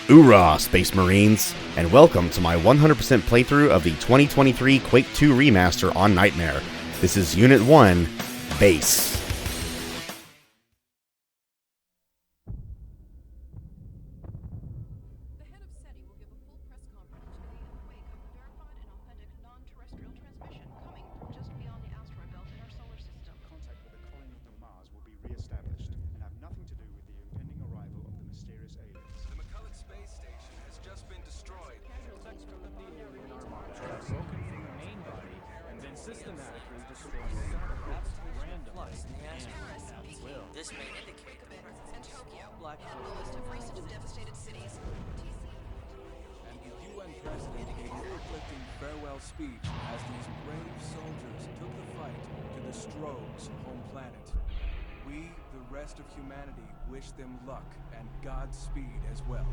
Hoorah, Space Marines, and welcome to my 100% playthrough of the 2023 Quake 2 Remaster on Nightmare. This is Unit 1, Base. The head of SETI will give a full press conference today in Quake of the verified and authentic non-terrestrial transmission coming from just beyond the asteroid belt in our solar system. Contact with the colony of Mars will be re-established and have nothing to do with the impending arrival of the mysterious aliens. The McCulloch space station has just been destroyed. Casualties from the broken from the main body and then systematically destroyed satellites randomly and at will. This may indicate Quake and Tokyo Black on the list of recent devastated cities. And the UN president gave a conflicting farewell speech as these brave soldiers took the fight to the Strogs' home planet. We, the rest of humanity, wish them luck and Godspeed as well.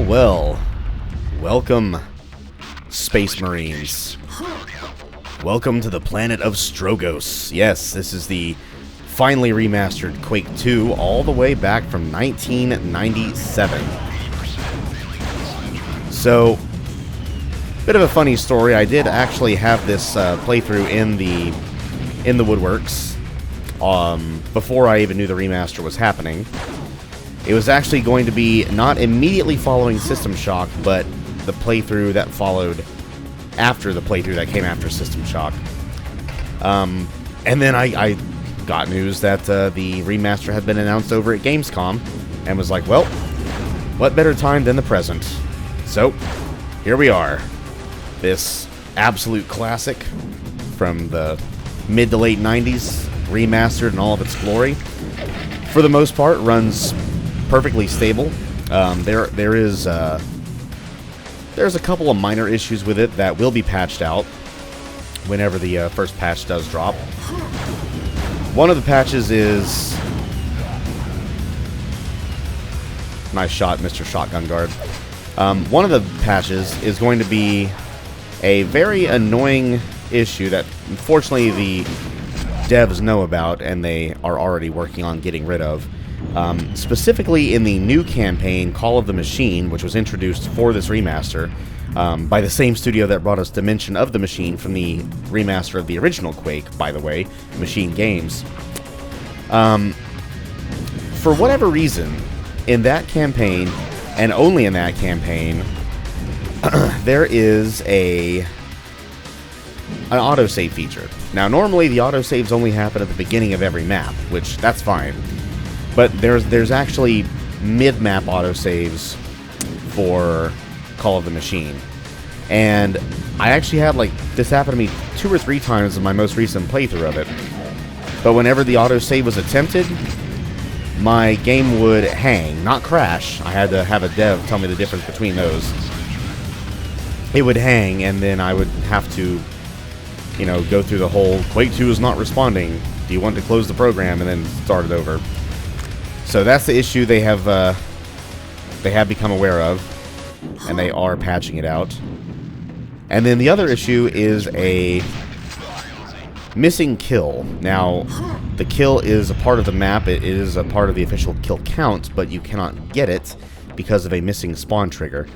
Well. Welcome, Space Marines. Welcome to the planet of Strogos. Yes, this is the finally remastered Quake 2 all the way back from 1997. So, bit of a funny story. I did actually have this playthrough in the woodworks before I even knew the remaster was happening. It was actually going to be not immediately following System Shock, but the playthrough that followed after the playthrough that came after System Shock. And then I got news that the remaster had been announced over at Gamescom, and was like, well, what better time than the present? So, here we are. This absolute classic from the mid to late 90s, remastered in all of its glory. For the most part, runs perfectly stable. There's a couple of minor issues with it that will be patched out whenever the first patch does drop. One of the patches is... Nice shot, Mr. Shotgun Guard. One of the patches is going to be a very annoying issue that, unfortunately, the devs know about and they are already working on getting rid of. Specifically in the new campaign, Call of the Machine, which was introduced for this remaster by the same studio that brought us Dimension of the Machine from the remaster of the original Quake, by the way, Machine Games. For whatever reason, in that campaign, and only in that campaign, there is an autosave feature. Now, normally the autosaves only happen at the beginning of every map, which, that's fine. But there's actually mid-map autosaves for Call of the Machine. And I actually had, like, this happen to me 2 or 3 times in my most recent playthrough of it. But whenever the autosave was attempted, my game would hang, not crash. I had to have a dev tell me the difference between those. It would hang, and then I would have to, you know, go through the whole Quake 2 is not responding. Do you want to close the program, and then start it over? So that's the issue they have become aware of, and they are patching it out. And then the other issue is a missing kill. Now, the kill is a part of the map. It is a part of the official kill count, but you cannot get it because of a missing spawn trigger.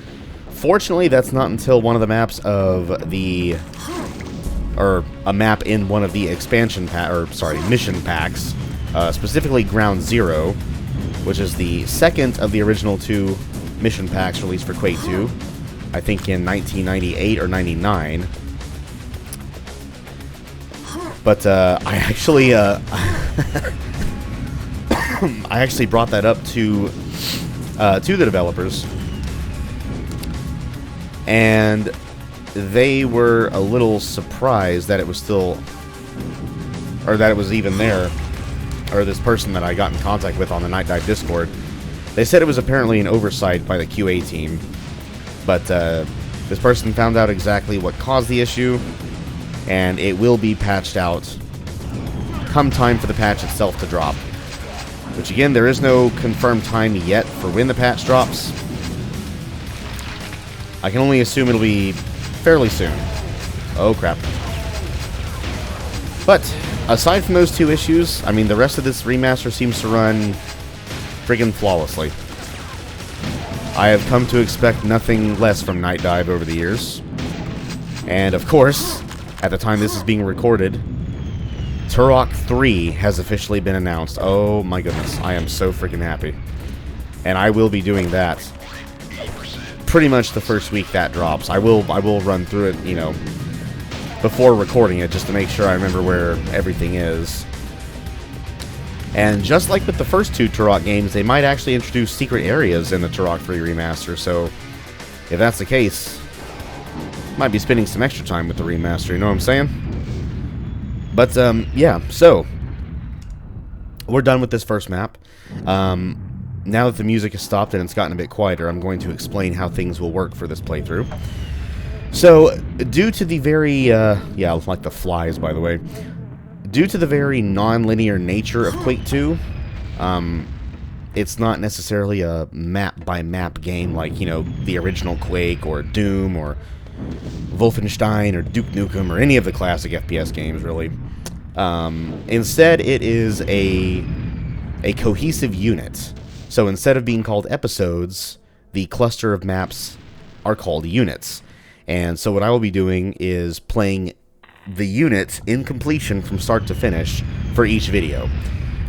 Fortunately, that's not until one of the maps of the... or a map in one of the mission packs, specifically Ground Zero, which is the second of the original 2 mission packs released for Quake 2, I think in 1998 or 99. But I actually I actually brought that up to the developers, and they were a little surprised that it was still, or that it was even there, or this person that I got in contact with on the Night Dive Discord. They said it was apparently an oversight by the QA team, but this person found out exactly what caused the issue, and it will be patched out come time for the patch itself to drop. Which, again, there is no confirmed time yet for when the patch drops. I can only assume it'll be fairly soon. Oh, crap. But, aside from those 2 issues, I mean, the rest of this remaster seems to run friggin' flawlessly. I have come to expect nothing less from Night Dive over the years. And, of course, at the time this is being recorded, Turok 3 has officially been announced. Oh my goodness, I am so freaking happy. And I will be doing that pretty much the first week that drops. I will run through it, you know, before recording it, just to make sure I remember where everything is. And just like with the first 2 Turok games, they might actually introduce secret areas in the Turok 3 remaster, so if that's the case, might be spending some extra time with the remaster, you know what I'm saying? But, yeah, so, we're done with this first map. Now that the music has stopped and it's gotten a bit quieter, I'm going to explain how things will work for this playthrough. So, due to the very, yeah, like the flies, by the way. Due to the very non-linear nature of Quake 2, it's not necessarily a map-by-map game like, you know, the original Quake, or Doom, or Wolfenstein, or Duke Nukem, or any of the classic FPS games, really. Instead, it is a cohesive unit. So instead of being called episodes, the cluster of maps are called units. And so what I will be doing is playing the unit in completion from start to finish for each video.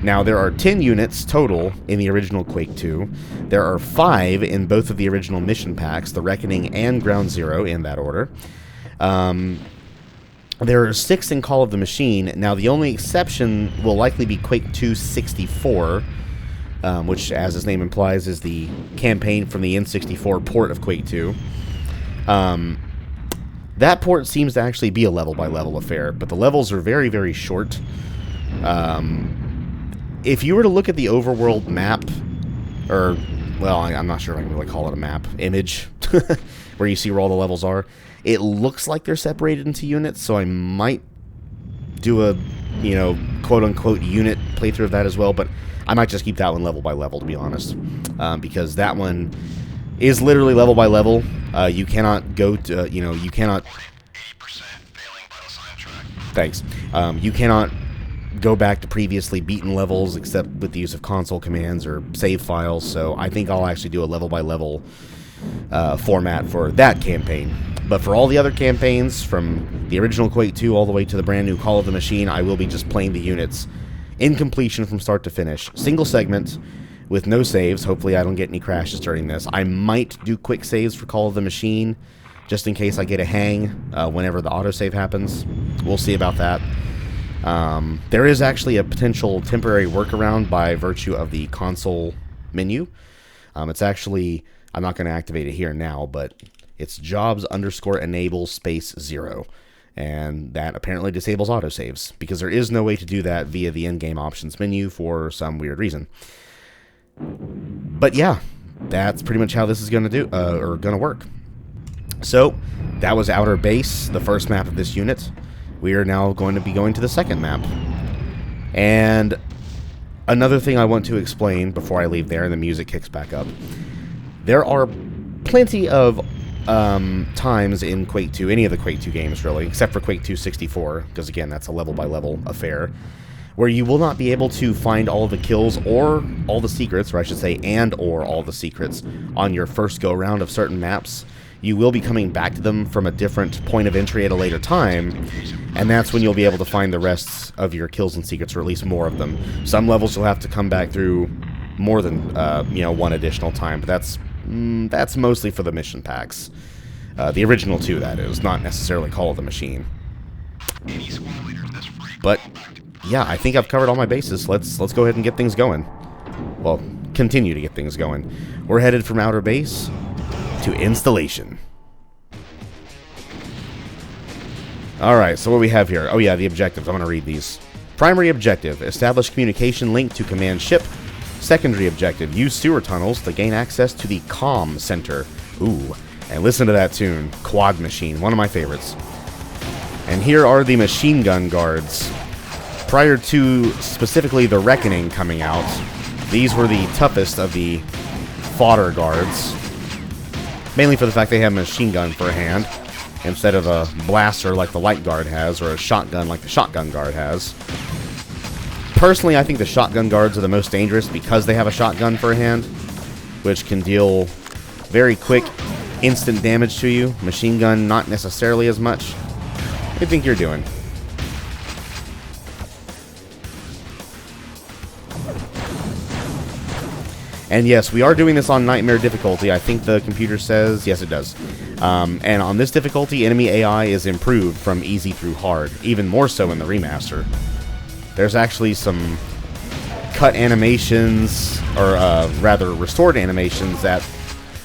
Now, there are 10 units total in the original Quake 2. There are 5 in both of the original mission packs, The Reckoning and Ground Zero, in that order. There are 6 in Call of the Machine. Now, the only exception will likely be Quake 2 64, which, as its name implies, is the campaign from the N64 port of Quake 2. That port seems to actually be a level-by-level affair, but the levels are very, very short. If you were to look at the overworld map, or, well, I'm not sure if I can really call it a map, image, where you see where all the levels are, it looks like they're separated into units, so I might do a you know, quote-unquote unit playthrough of that as well, but I might just keep that one level by level, to be honest, because that one is literally level by level. You cannot go to, you know, you cannot... 80% failing vital sign track. Thanks. You cannot go back to previously beaten levels except with the use of console commands or save files, so I think I'll actually do a level by level format for that campaign. But for all the other campaigns, from the original Quake 2 all the way to the brand new Call of the Machine, I will be just playing the units in completion from start to finish. Single segment with no saves. Hopefully I don't get any crashes during this. I might do quick saves for Call of the Machine, just in case I get a hang whenever the autosave happens. We'll see about that. There is actually a potential temporary workaround by virtue of the console menu. It's actually, I'm not going to activate it here now, but it's jobs_enable space 0. And that apparently disables autosaves, because there is no way to do that via the in-game options menu for some weird reason. But yeah, that's pretty much how this is going to do, or going to work. So, that was Outer Base, the first map of this unit. We are now going to be going to the second map. And another thing I want to explain before I leave there and the music kicks back up. There are plenty of times in Quake 2, any of the Quake 2 games really, except for Quake 2 64, because again, that's a level-by-level affair, where you will not be able to find all of the kills or all the secrets, or I should say, and or all the secrets on your first go-round of certain maps. You will be coming back to them from a different point of entry at a later time, and that's when you'll be able to find the rest of your kills and secrets, or at least more of them. Some levels you'll have to come back through more than, you know, one additional time, but that's mostly for the mission packs. The original 2, that is, not necessarily Call of the Machine. But yeah, I think I've covered all my bases. Let's go ahead and get things going. Well, continue to get things going. We're headed from Outer Base to Installation. Alright, so what do we have here? Oh yeah, the objectives. I'm going to read these. Primary objective, establish communication link to command ship. Secondary objective, use sewer tunnels to gain access to the Comm Center. Ooh, and listen to that tune. Quad Machine, one of my favorites. And here are the machine gun guards. Prior to specifically the Reckoning coming out, these were the toughest of the fodder guards. Mainly for the fact they have a machine gun for a hand, instead of a blaster like the light guard has, or a shotgun like the shotgun guard has. Personally, I think the shotgun guards are the most dangerous because they have a shotgun for a hand, which can deal very quick, instant damage to you. Machine gun, not necessarily as much. What do you think you're doing? And yes, we are doing this on Nightmare difficulty. I think the computer says, yes it does. And on this difficulty, enemy AI is improved from easy through hard, even more so in the remaster. There's actually some cut animations, or rather restored animations that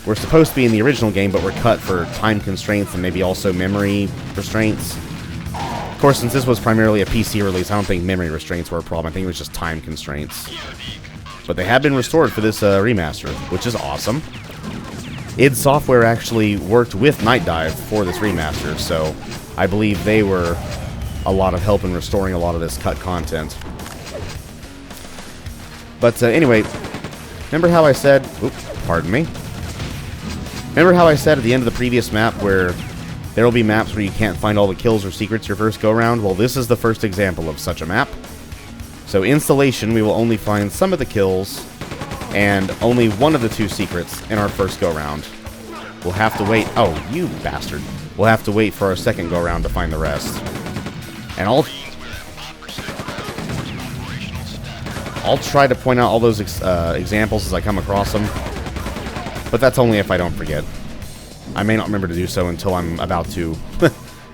were supposed to be in the original game, but were cut for time constraints and maybe also memory restraints. Of course, since this was primarily a PC release, I don't think memory restraints were a problem. I think it was just time constraints. But they have been restored for this remaster, which is awesome. id Software actually worked with Night Dive for this remaster, so I believe they were a lot of help in restoring a lot of this cut content. But anyway, remember how I said... Oops, pardon me. Remember how I said at the end of the previous map where there will be maps where you can't find all the kills or secrets your first go-round? Well, this is the first example of such a map. So, Installation, we will only find some of the kills and only one of the 2 secrets in our first go-round. We'll have to wait... Oh, you bastard. We'll have to wait for our second go-round to find the rest. And I'll try to point out all those examples as I come across them. But that's only if I don't forget. I may not remember to do so until I'm about to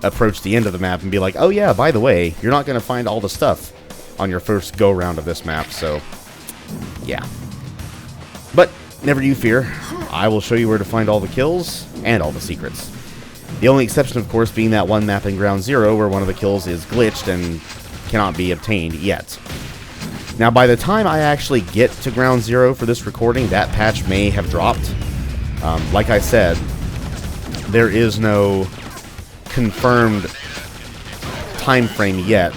approach the end of the map and be like, oh yeah, by the way, you're not going to find all the stuff on your first go-round of this map, so yeah. But never you fear, I will show you where to find all the kills and all the secrets. The only exception, of course, being that one map in Ground Zero where one of the kills is glitched and cannot be obtained yet. Now, by the time I actually get to Ground Zero for this recording, that patch may have dropped. Like I said, there is no confirmed time frame yet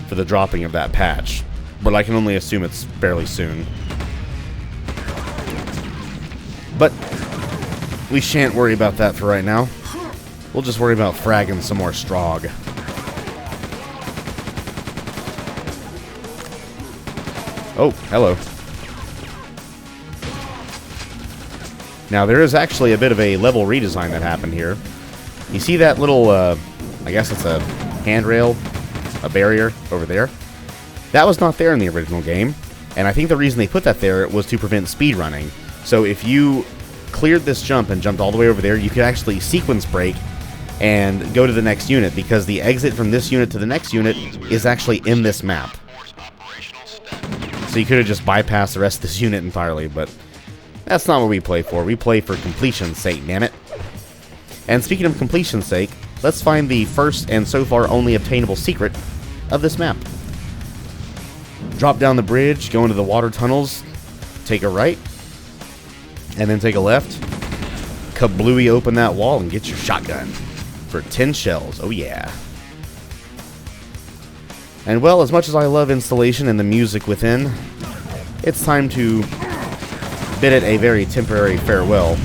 for the dropping of that patch. But I can only assume it's fairly soon. But we shan't worry about that for right now. We'll just worry about fragging some more Strogg. Oh, hello. Now, there is actually a bit of a level redesign that happened here. You see that little, I guess it's a handrail, a barrier over there? That was not there in the original game, and I think the reason they put that there was to prevent speedrunning. So if you cleared this jump and jumped all the way over there, you could actually sequence break and go to the next unit, because the exit from this unit to the next unit is actually in this map. So you could have just bypassed the rest of this unit entirely, but that's not what we play for. We play for completion's sake, damn it. And speaking of completion's sake, let's find the first and so far only obtainable secret of this map. Drop down the bridge, go into the water tunnels, take a right, and then take a left. Kablooey open that wall and get your shotgun for 10 shells. Oh yeah. And well, as much as I love installation and the music within, it's time to bid it a very temporary farewell,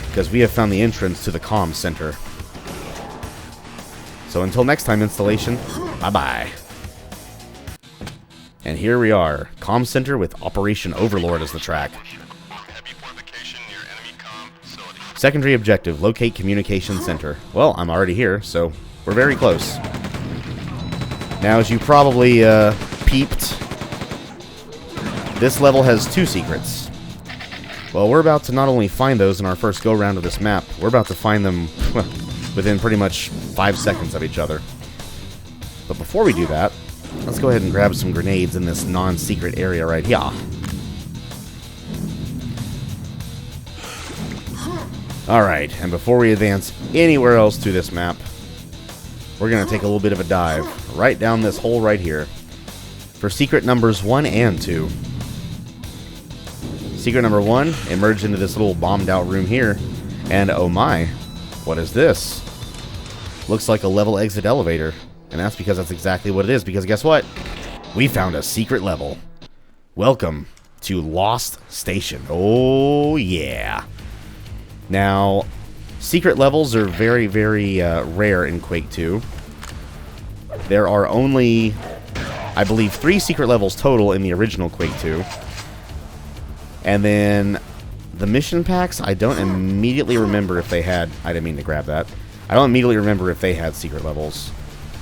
because we have found the entrance to the Comm Center. So until next time, installation, bye-bye. And here we are, Comm Center with Operation Overlord as the track. Heavy fortification near enemy comm facility. Secondary objective, locate communication center. Well, I'm already here, so we're very close. Now, as you probably peeped, this level has 2 secrets. Well, we're about to not only find those in our first go-round of this map, we're about to find them within pretty much 5 seconds of each other. But before we do that, let's go ahead and grab some grenades in this non-secret area right here. Alright, and before we advance anywhere else through this map, we're going to take a little bit of a dive right down this hole right here for secret numbers 1 and 2. Secret number 1, emerge into this little bombed out room here, and oh my, what is this? Looks like a level exit elevator, and that's because that's exactly what it is, because guess what? We found a secret level. Welcome to Lost Station. Oh yeah. Now, secret levels are very, very rare in Quake 2. There are only, I believe, 3 secret levels total in the original Quake 2. And then the mission packs, I don't immediately remember if they had... I didn't mean to grab that. I don't immediately remember if they had secret levels.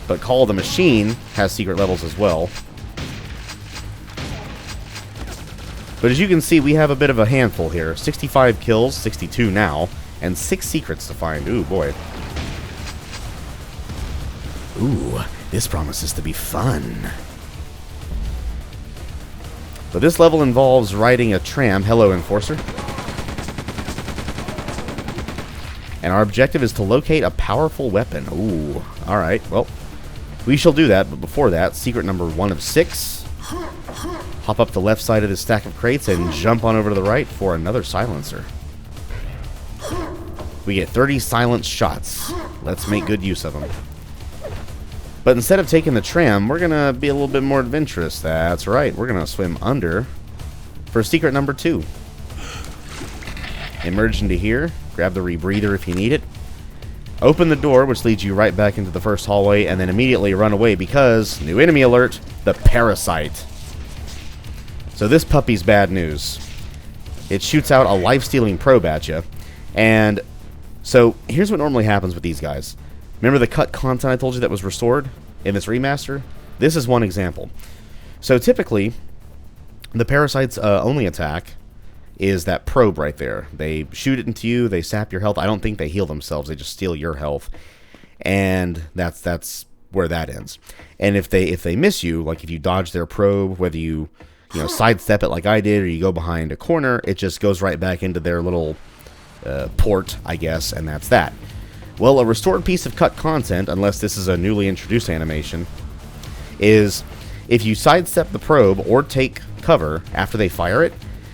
But Call of the Machine has secret levels as well. But as you can see, we have a bit of a handful here. 65 kills, 62 now, and 6 secrets to find. Ooh, boy. Ooh, this promises to be fun. So this level involves riding a tram. Hello, Enforcer. And our objective is to locate a powerful weapon. Ooh, alright, well, we shall do that, but before that, secret number 1 of 6. Hop up the left side of this stack of crates and jump on over to the right for another silencer. We get 30 silenced shots. Let's make good use of them. But instead of taking the tram, we're going to be a little bit more adventurous. That's right, we're going to swim under for secret number 2. Emerge into here, grab the rebreather if you need it. Open the door, which leads you right back into the first hallway, and then immediately run away because, new enemy alert, the Parasite. So this puppy's bad news. It shoots out a life-stealing probe at you, and so here's what normally happens with these guys. Remember the cut content I told you that was restored in this remaster? This is one example. So typically, the Parasite's only attack is that probe right there. They shoot it into you, they sap your health. I don't think they heal themselves, they just steal your health. And that's where that ends. And if they miss you, like if you dodge their probe, whether you sidestep it like I did, or you go behind a corner, it just goes right back into their little port, I guess, and that's that. Well, a restored piece of cut content, unless this is a newly introduced animation, is if you sidestep the probe or take cover after they fire it,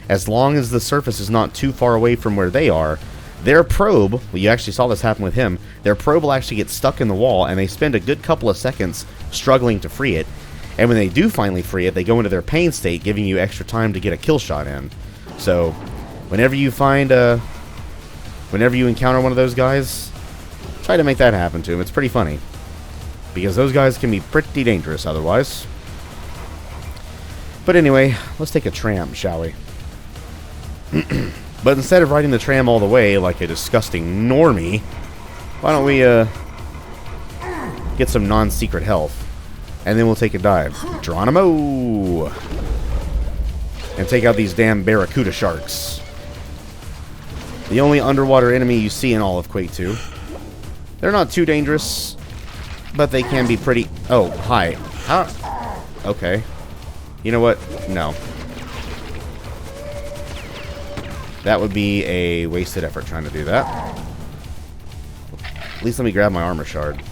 as long as the surface is not too far away from where they are, their probe, well, you actually saw this happen with him, their probe will actually get stuck in the wall, and they spend a good couple of seconds struggling to free it. And when they do finally free it, they go into their pain state, giving you extra time to get a kill shot in. So, whenever you encounter one of those guys, try to make that happen to him. It's pretty funny. Because those guys can be pretty dangerous otherwise. But anyway, let's take a tram, shall we? But instead of riding the tram all the way like a disgusting normie, why don't we get some non-secret health? And then we'll take a dive. Geronimo! And take out these damn barracuda sharks. The only underwater enemy you see in all of Quake 2. They're not too dangerous, but they can be pretty... Oh, hi. How... Okay. You know what? No. That would be a wasted effort trying to do that. At least let me grab my armor shard.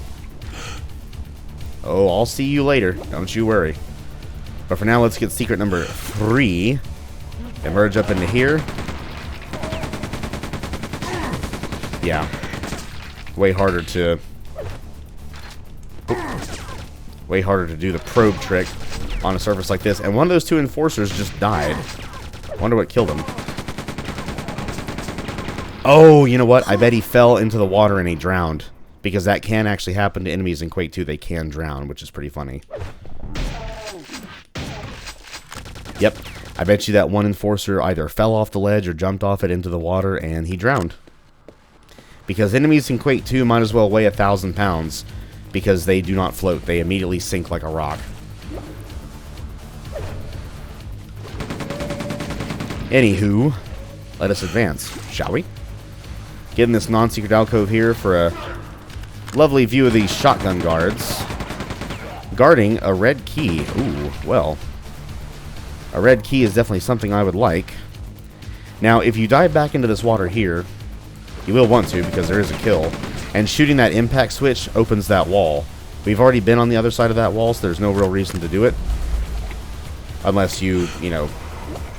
Oh, I'll see you later. Don't you worry. But for now, let's get secret number 3. Emerge up into here. Yeah. Way harder to do the probe trick on a surface like this. And one of those 2 enforcers just died. Wonder what killed him. Oh, you know what? I bet he fell into the water and he drowned. Because that can actually happen to enemies in Quake 2. They can drown, which is pretty funny. Yep. I bet you that one enforcer either fell off the ledge or jumped off it into the water and he drowned. Because enemies in Quake 2 might as well weigh 1,000 pounds. Because they do not float. They immediately sink like a rock. Anywho, let us advance, shall we? Get in this non-secret alcove here for a lovely view of these shotgun guards. Guarding a red key. Ooh, well. A red key is definitely something I would like. Now, if you dive back into this water here, you will want to because there is a kill. And shooting that impact switch opens that wall. We've already been on the other side of that wall, so there's no real reason to do it. Unless you know,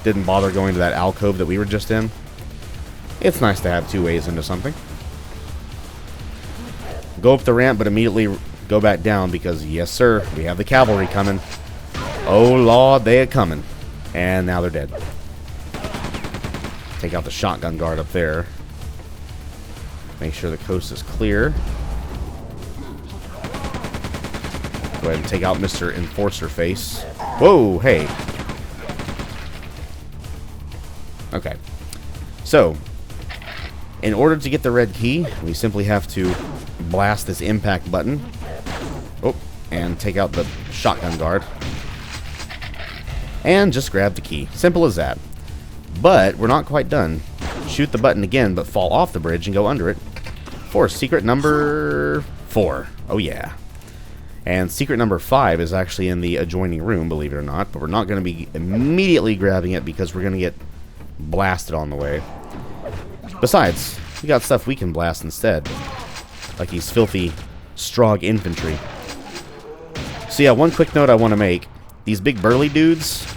didn't bother going to that alcove that we were just in. It's nice to have 2 ways into something. Go up the ramp, but immediately go back down because, yes, sir, we have the cavalry coming. Oh, Lord, they are coming. And now they're dead. Take out the shotgun guard up there. Make sure the coast is clear. Go ahead and take out Mr. Enforcer Face. Whoa, hey. Okay. So, in order to get the red key, we simply have to blast this impact button. Oh, and take out the shotgun guard. And just grab the key. Simple as that. But we're not quite done. Shoot the button again, but fall off the bridge and go under it. For secret number 4. Oh yeah. And secret number 5 is actually in the adjoining room, believe it or not. But we're not going to be immediately grabbing it because we're going to get blasted on the way. Besides, we got stuff we can blast instead. Like these filthy Strogg infantry. So yeah, one quick note I want to make. These big burly dudes,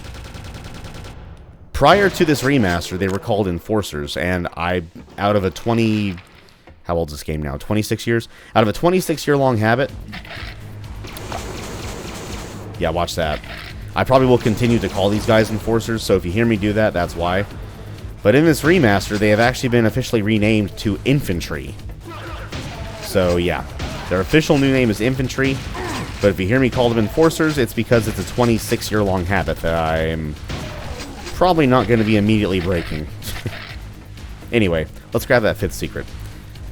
prior to this remaster, they were called enforcers. And out of a 20... How old is this game now? 26 years? Out of a 26-year long habit... Yeah, watch that. I probably will continue to call these guys enforcers, so if you hear me do that, that's why. But in this remaster, they have actually been officially renamed to Infantry. So, yeah. Their official new name is Infantry, but if you hear me call them enforcers, it's because it's a 26-year-long habit that I'm probably not going to be immediately breaking. Anyway, let's grab that 5th secret.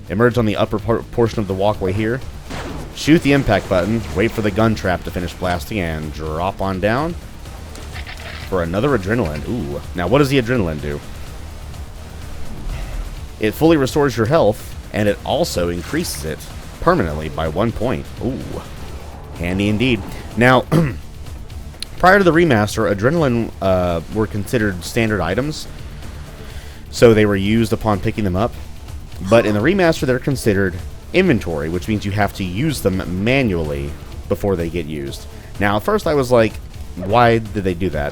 Emerge on the upper portion of the walkway here. Shoot the impact button, wait for the gun trap to finish blasting, and drop on down for another adrenaline. Ooh. Now, what does the adrenaline do? It fully restores your health, and it also increases it permanently by 1 point. Ooh. Handy indeed. Now, prior to the remaster, adrenaline were considered standard items, so they were used upon picking them up. But in the remaster, they're considered inventory, which means you have to use them manually before they get used. Now, at first I was like, why did they do that?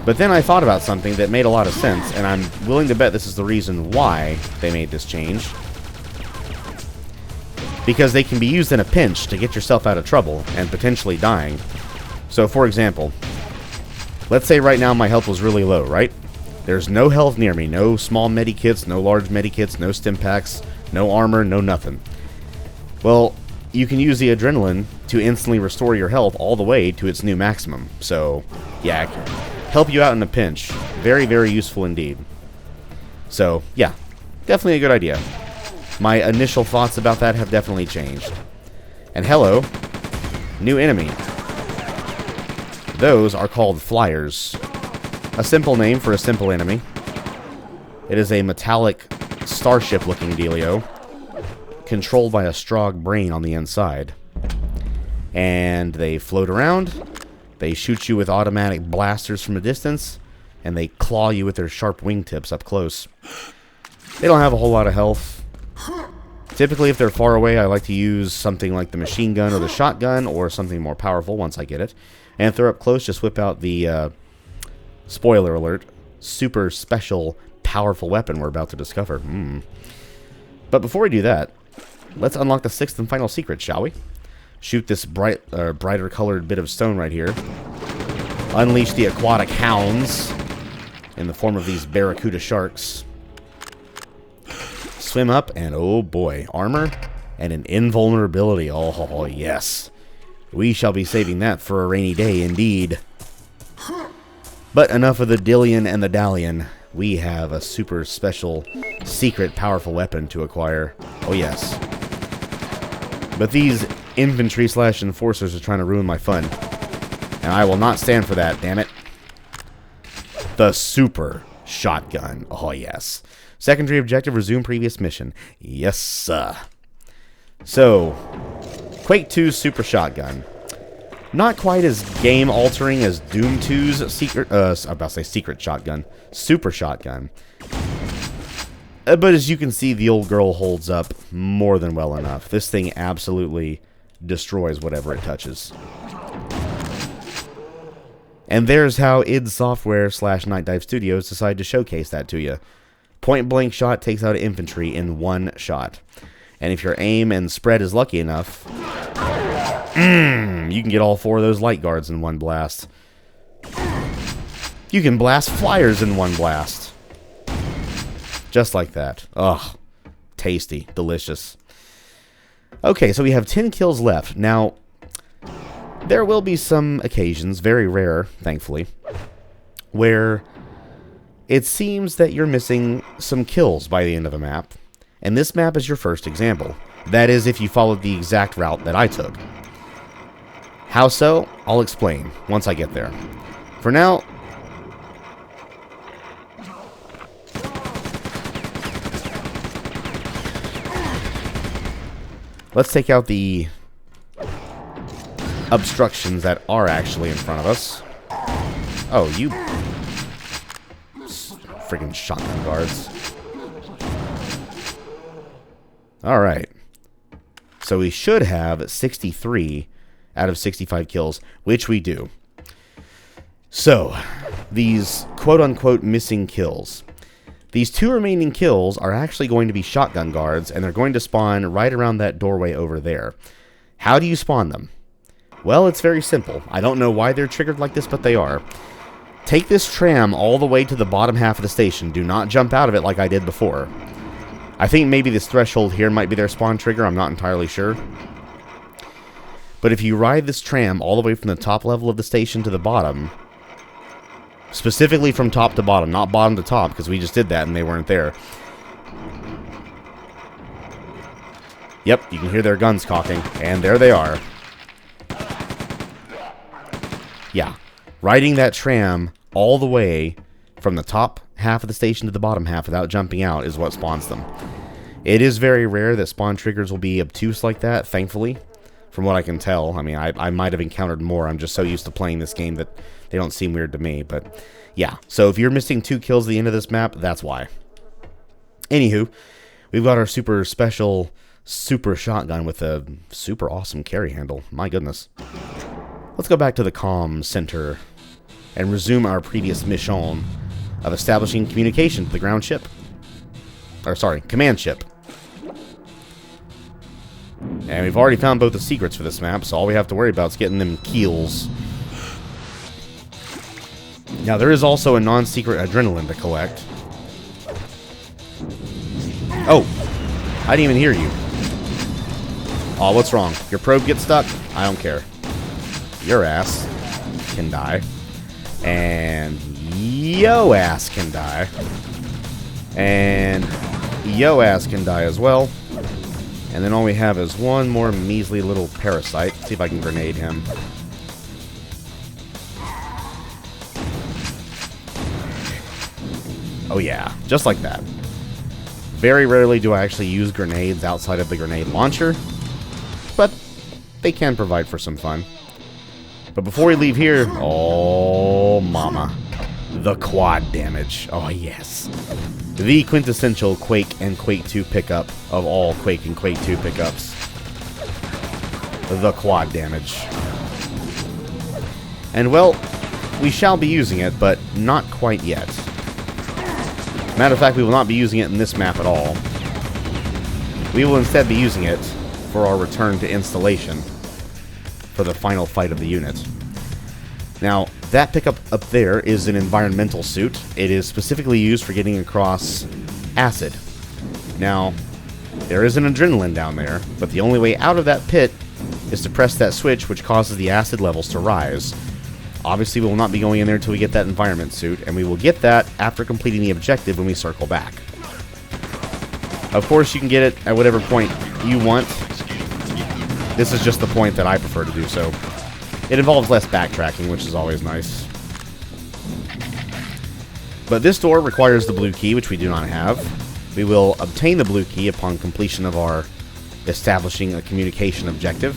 But then I thought about something that made a lot of sense, and I'm willing to bet this is the reason why they made this change. because they can be used in a pinch to get yourself out of trouble and potentially dying. So, for example, let's say right now my health was really low, right? There's no health near me, no small medikits, no large medikits, no stim packs, no armor, no nothing. Well, you can use the adrenaline to instantly restore your health all the way to its new maximum. So, yeah, help you out in a pinch. Very, very useful indeed. So, yeah, definitely a good idea. My initial thoughts about that have definitely changed. And hello, new enemy. Those are called flyers. A simple name for a simple enemy. It is a metallic starship-looking dealio, controlled by a Strogg brain on the inside. And they float around, they shoot you with automatic blasters from a distance, and they claw you with their sharp wingtips up close. They don't have a whole lot of health. Typically, if they're far away, I like to use something like the machine gun or the shotgun, or something more powerful once I get it. And if they're up close, just whip out the, spoiler alert, super special, powerful weapon we're about to discover. But before we do that, let's unlock the 6th and final secret, shall we? Shoot this brighter colored bit of stone right here. Unleash the aquatic hounds in the form of these barracuda sharks. Swim up, and oh boy, armor and an invulnerability. Oh, yes. We shall be saving that for a rainy day indeed. But enough of the Dillion and the Dallion. We have a super special, secret, powerful weapon to acquire. Oh yes. But these infantry/enforcers are trying to ruin my fun. And I will not stand for that, damn it. The super shotgun. Oh yes. Secondary objective, resume previous mission. Yes, sir. So, Quake 2's super shotgun. Not quite as game-altering as Doom 2's secret, I'm about to say secret shotgun. Super shotgun. But as you can see, the old girl holds up more than well enough. This thing absolutely destroys whatever it touches. And there's how id Software/Night Dive Studios decide to showcase that to you. Point-blank shot takes out infantry in one shot. And if your aim and spread is lucky enough, you can get all 4 of those light guards in one blast. You can blast flyers in one blast. Just like that. Ugh. Tasty. Delicious. Okay, so we have 10 kills left. Now, there will be some occasions, very rare, thankfully, where it seems that you're missing some kills by the end of a map. And this map is your first example. That is, if you followed the exact route that I took. How so? I'll explain once I get there. For now, let's take out the obstructions that are actually in front of us. Oh, you freaking shotgun guards. Alright. So we should have 63 out of 65 kills, which we do. So, these quote-unquote missing kills. These 2 remaining kills are actually going to be shotgun guards, and they're going to spawn right around that doorway over there. How do you spawn them? Well, it's very simple. I don't know why they're triggered like this, but they are. Take this tram all the way to the bottom half of the station. Do not jump out of it like I did before. I think maybe this threshold here might be their spawn trigger. I'm not entirely sure. But if you ride this tram all the way from the top level of the station to the bottom, specifically from top to bottom, not bottom to top, because we just did that and they weren't there. Yep, you can hear their guns cocking, and there they are. Yeah, riding that tram all the way from the top half of the station to the bottom half without jumping out is what spawns them. It is very rare that spawn triggers will be obtuse like that, thankfully, from what I can tell. I mean, I might have encountered more. I'm just so used to playing this game that they don't seem weird to me, but yeah. So if you're missing 2 kills at the end of this map, that's why. Anywho, we've got our super special super shotgun with a super awesome carry handle. My goodness. Let's go back to the Comm Center and resume our previous mission of establishing communication to the ground ship. Or, sorry, command ship. And we've already found both the secrets for this map, so all we have to worry about is getting them keels. Now, there is also a non-secret adrenaline to collect. Oh! I didn't even hear you. Oh, what's wrong? Your probe gets stuck? I don't care. Your ass can die. And yo ass can die. And yo ass can die as well. And then all we have is one more measly little parasite. See if I can grenade him. Oh yeah, just like that. Very rarely do I actually use grenades outside of the grenade launcher, but they can provide for some fun. But before we leave here, oh mama, the quad damage. Oh yes. The quintessential Quake and Quake 2 pickup of all Quake and Quake 2 pickups. The quad damage. And well, we shall be using it, but not quite yet. Matter of fact, we will not be using it in this map at all. We will instead be using it for our return to installation for the final fight of the unit. Now, that pickup up there is an environmental suit. It is specifically used for getting across acid. Now, there is an adrenaline down there, but the only way out of that pit is to press that switch, which causes the acid levels to rise. Obviously, we will not be going in there until we get that environment suit, and we will get that after completing the objective when we circle back. Of course, you can get it at whatever point you want. This is just the point that I prefer to do so. It involves less backtracking, which is always nice. But this door requires the blue key, which we do not have. We will obtain the blue key upon completion of our establishing a communication objective.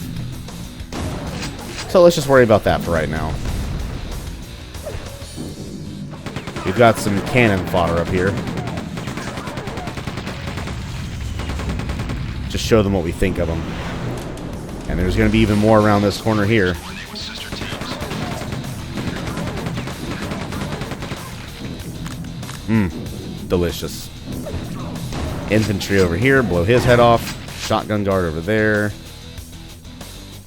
So let's just worry about that for right now. We've got some cannon fodder up here. Just show them what we think of them. And there's going to be even more around this corner here. Delicious. Infantry over here, blow his head off. Shotgun guard over there.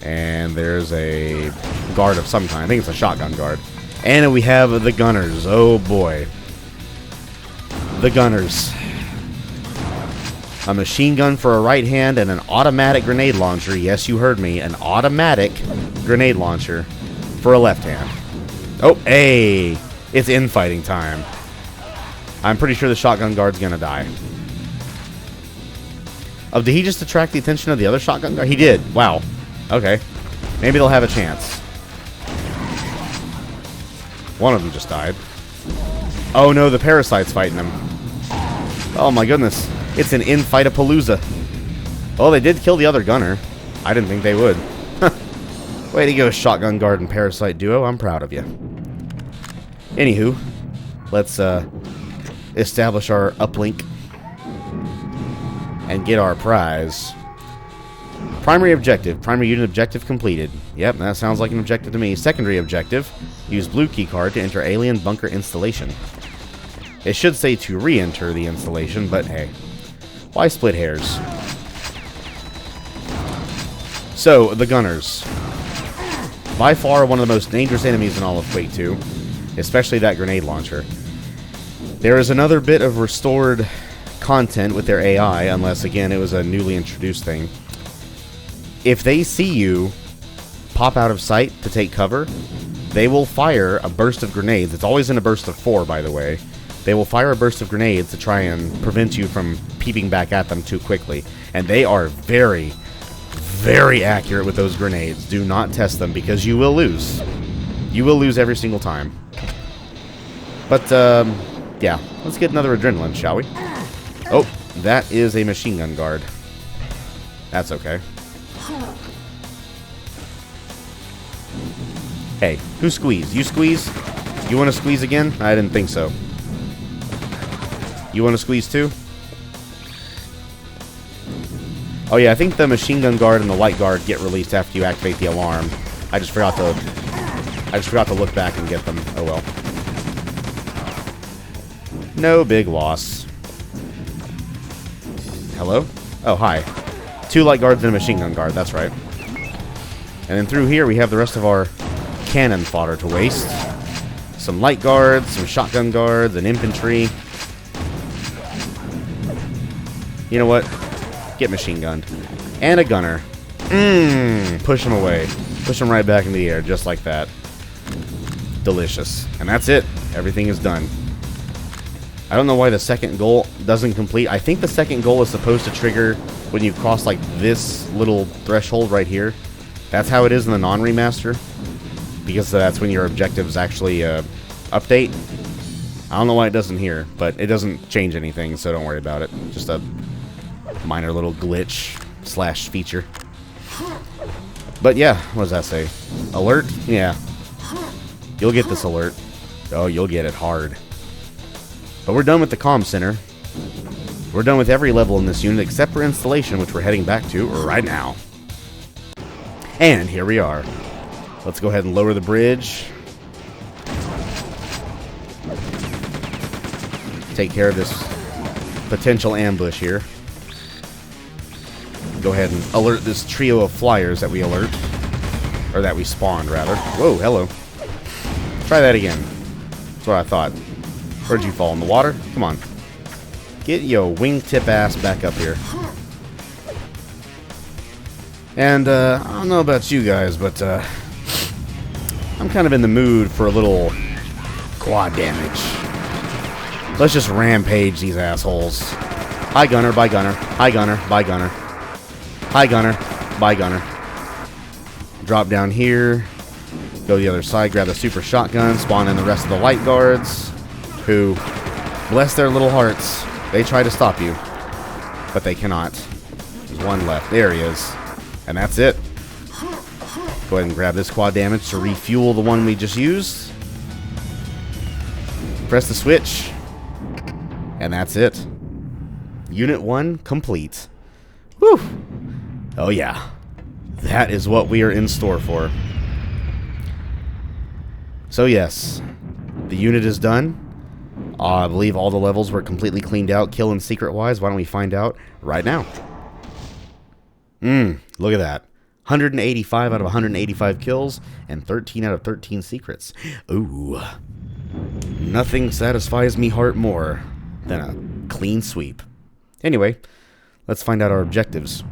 And there's a guard of some kind. I think it's a shotgun guard. And we have the gunners. Oh boy. The gunners. A machine gun for a right hand and an automatic grenade launcher. Yes, you heard me. An automatic grenade launcher for a left hand. Oh, hey. It's infighting time. I'm pretty sure the shotgun guard's gonna die. Oh, did he just attract the attention of the other shotgun guard? He did. Wow. Okay. Maybe they'll have a chance. One of them just died. Oh no, the parasite's fighting him. Oh my goodness. It's an infight-a-palooza. Well, they did kill the other gunner. I didn't think they would. Way to go, shotgun guard and parasite duo. I'm proud of you. Anywho, let's establish our uplink and get our prize. Primary objective. Primary unit objective completed. Yep, that sounds like an objective to me. Secondary objective. Use blue key card to enter alien bunker installation. It should say to re-enter the installation, but hey. Why split hairs? So, the gunners. By far one of the most dangerous enemies in all of Quake 2. Especially that grenade launcher. There is another bit of restored content with their AI, unless, again, it was a newly introduced thing. If they see you pop out of sight to take cover, they will fire a burst of grenades. It's always in a burst of 4, by the way. They will fire a burst of grenades to try and prevent you from peeping back at them too quickly. And they are very, very accurate with those grenades. Do not test them because you will lose. You will lose every single time. But, yeah. Let's get another adrenaline, shall we? Oh, that is a machine gun guard. That's okay. Hey, who squeezed? You squeeze? You want to squeeze again? I didn't think so. You want to squeeze too? Oh yeah, I think the machine gun guard and the light guard get released after you activate the alarm. I just forgot to look back and get them. Oh well. No big loss. Hello? Oh, hi. 2 light guards and a machine gun guard, that's right. And then through here we have the rest of our cannon fodder to waste. Some light guards, some shotgun guards, and infantry. You know what? Get machine gunned. And a gunner. Push him away. Push him right back into the air, just like that. Delicious. And that's it. Everything is done. I don't know why the second goal doesn't complete. I think the second goal is supposed to trigger when you cross like this little threshold right here. That's how it is in the non-remaster. Because that's when your objectives actually update. I don't know why it doesn't here, but it doesn't change anything, so don't worry about it. Just a minor little glitch / feature. But yeah, what does that say? Alert? Yeah. You'll get this alert. Oh, you'll get it hard. But we're done with the comm center. We're done with every level in this unit except for installation, which we're heading back to right now. And here we are. Let's go ahead and lower the bridge. Take care of this potential ambush here. Go ahead and alert this trio of flyers that we alert. Or that we spawned, rather. Whoa, hello. Try that again. That's what I thought. Where'd you fall? In the water? Come on. Get your wingtip ass back up here. And, I don't know about you guys, but, I'm kind of in the mood for a little quad damage. Let's just rampage these assholes. Hi, gunner, bye, gunner. Hi, gunner, bye, gunner. Hi, gunner, bye, gunner. Drop down here. Go to the other side, grab the super shotgun, spawn in the rest of the light guards. Who, bless their little hearts, they try to stop you, but they cannot. There's one left. There he is. And that's it. Go ahead and grab this quad damage to refuel the one we just used. Press the switch. And that's it. Unit 1 complete. Whew. Oh yeah. That is what we are in store for. So yes, the unit is done. I believe all the levels were completely cleaned out, kill and secret-wise. Why don't we find out right now? Look at that. 185 out of 185 kills, and 13 out of 13 secrets. Ooh. Nothing satisfies me heart more than a clean sweep. Anyway, let's find out our objectives.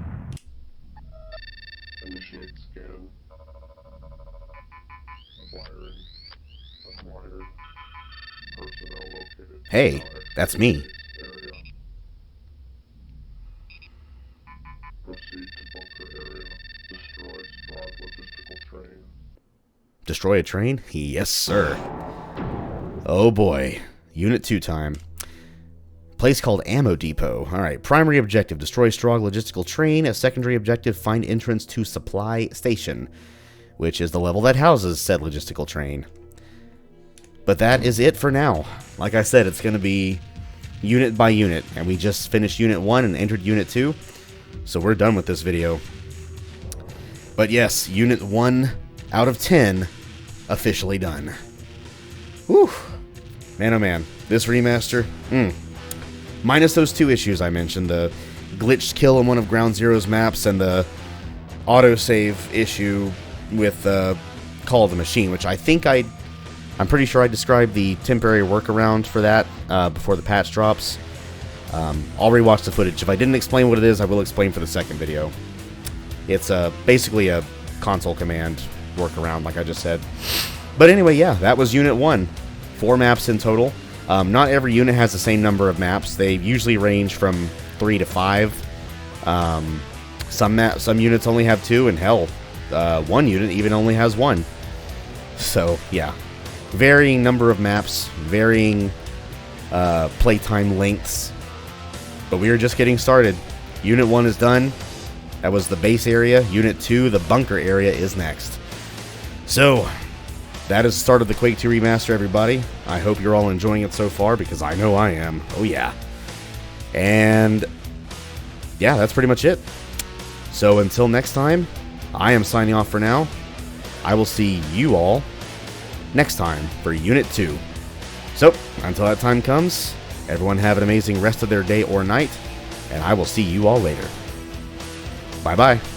Initiate scan. Acquiring. Acquired. Personnel located. Hey, that's me. Area. Proceed to bunker area. Destroy Strog logistical train. Destroy a train? Yes, sir. Oh boy. Unit 2 time. Place called Ammo Depot. Alright, primary objective, destroy Strog logistical train. A secondary objective, find entrance to supply station, which is the level that houses said logistical train. But that is it for now. Like I said, it's going to be unit by unit, and we just finished Unit 1 and entered Unit 2, so we're done with this video. But yes, Unit 1 out of 10 officially done. Whew. Man, oh man. This remaster, minus those 2 issues I mentioned, the glitched kill in one of Ground Zero's maps and the autosave issue with Call of the Machine, which I think I'm pretty sure I described the temporary workaround for that before the patch drops. I'll rewatch the footage. If I didn't explain what it is, I will explain for the second video. It's basically a console command workaround, like I just said. But anyway, yeah, that was Unit 1. 4 maps in total. Not every unit has the same number of maps. They usually range from 3 to 5. Some units only have 2, and hell, one unit even only has 1. So, yeah. Varying number of maps, varying playtime lengths. But we are just getting started. Unit 1 is done. That was the base area. Unit 2, the bunker area, is next. So, that is the start of the Quake 2 Remaster, everybody. I hope you're all enjoying it so far, because I know I am. Oh, yeah. And, yeah, that's pretty much it. So, until next time, I am signing off for now. I will see you all next time for Unit 2. So, until that time comes, everyone have an amazing rest of their day or night, and I will see you all later. Bye-bye.